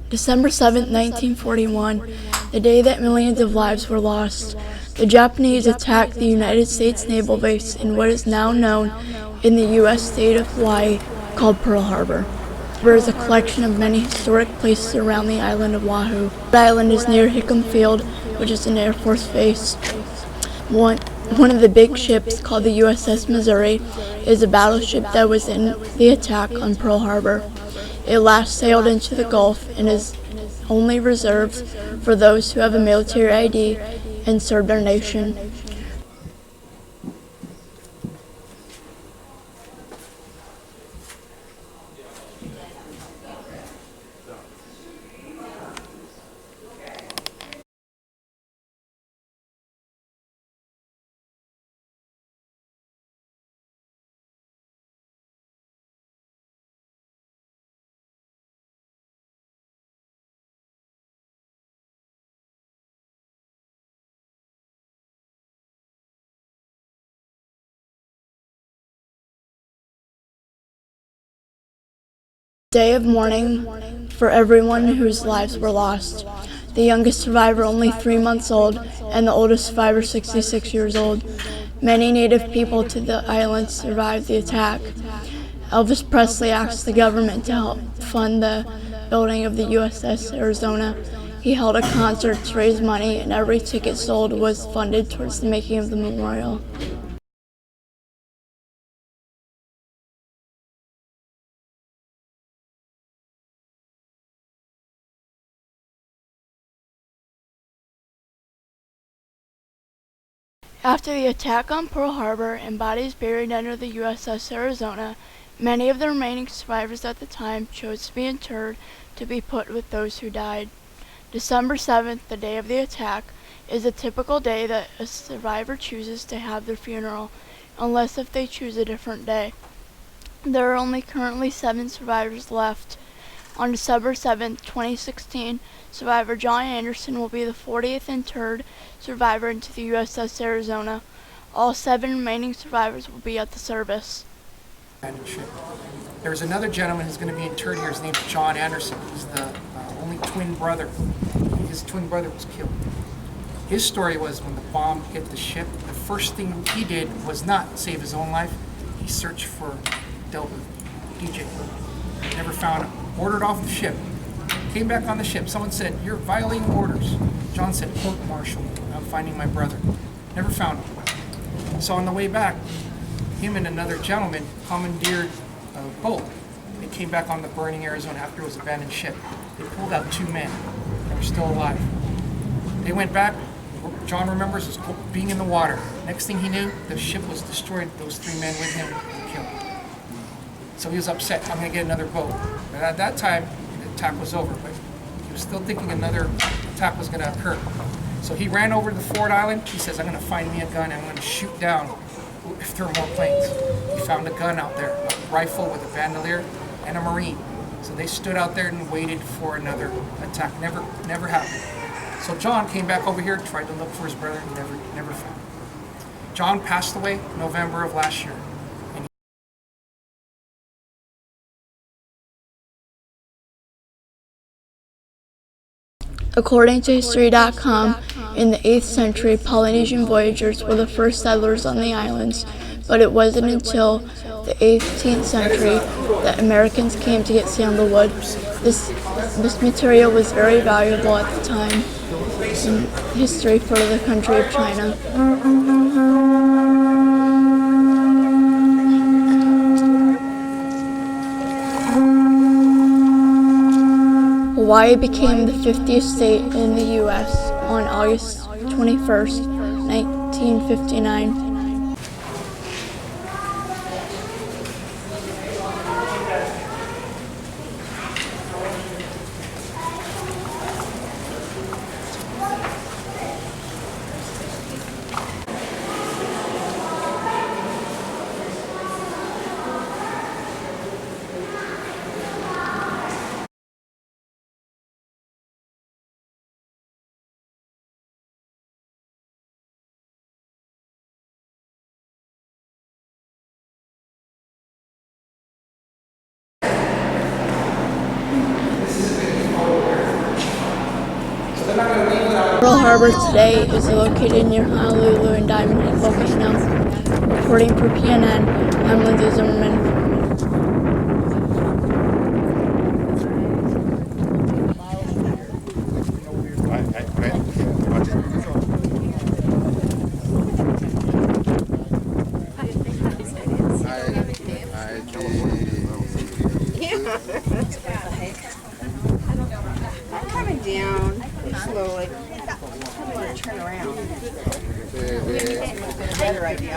December 7, 1941, the day that millions of lives were lost, the Japanese attacked the United States naval base in what is now known in the U.S. state of Hawaii called Pearl Harbor. Harbor is a collection of many historic places around the island of Oahu. The island is near Hickam Field, which is an Air Force base. One of the big ships, called the USS Missouri, is a battleship that was in the attack on Pearl Harbor. It last sailed into the Gulf and is only reserved for those who have a military ID and served our nation. Day of mourning for everyone whose lives were lost. The youngest survivor only 3 months old, and the oldest survivor 66 years old. Many native people to the island survived the attack. Elvis Presley asked the government to help fund the building of the USS Arizona. He held a concert to raise money, and every ticket sold was funded towards the making of the memorial. After the attack on Pearl Harbor and bodies buried under the USS Arizona, many of the remaining survivors at the time chose to be interred to be put with those who died. December 7th, the day of the attack, is a typical day that a survivor chooses to have their funeral, unless if they choose a different day. There are only currently 7 survivors left. On December 7, 2016, survivor John Anderson will be the 40th interred survivor into the USS Arizona. All 7 remaining survivors will be at the service. There's another gentleman who's going to be interred here. His name's John Anderson. He's the only twin brother. His twin brother was killed. His story was when the bomb hit the ship, the first thing he did was not save his own life. He searched for DJ. Never found him. Ordered off the ship. Came back on the ship. Someone said, "You're violating orders." John said, "Court-martial. I'm finding my brother." Never found him. So on the way back, him and another gentleman commandeered a boat. They came back on the burning Arizona after it was an abandoned ship. They pulled out 2 men that were still alive. They went back. John remembers was being in the water. Next thing he knew, the ship was destroyed. Those 3 men with him were killed. So he was upset. I'm going to get another boat. But at that time, the attack was over. But he was still thinking another attack was going to occur. So he ran over to the Ford Island. He says, "I'm going to find me a gun. I'm going to shoot down if there are more planes." He found a gun out there, a rifle with a bandolier and a Marine. So they stood out there and waited for another attack. Never happened. So John came back over here, tried to look for his brother, never found him. John passed away November of last year. According to History.com, in the 8th century, Polynesian voyagers were the first settlers on the islands, but it wasn't until the 18th century that Americans came to get sandalwood. This material was very valuable at the time in history for the country of China. Hawaii became the 50th state in the U.S. on August 21st, 1959. Pearl Harbor today is located near Honolulu and Diamond Head Volcano. Reporting for PNN, I'm Lindsey Zimmerman. I'm coming down slowly. I'm going to turn around. Better idea.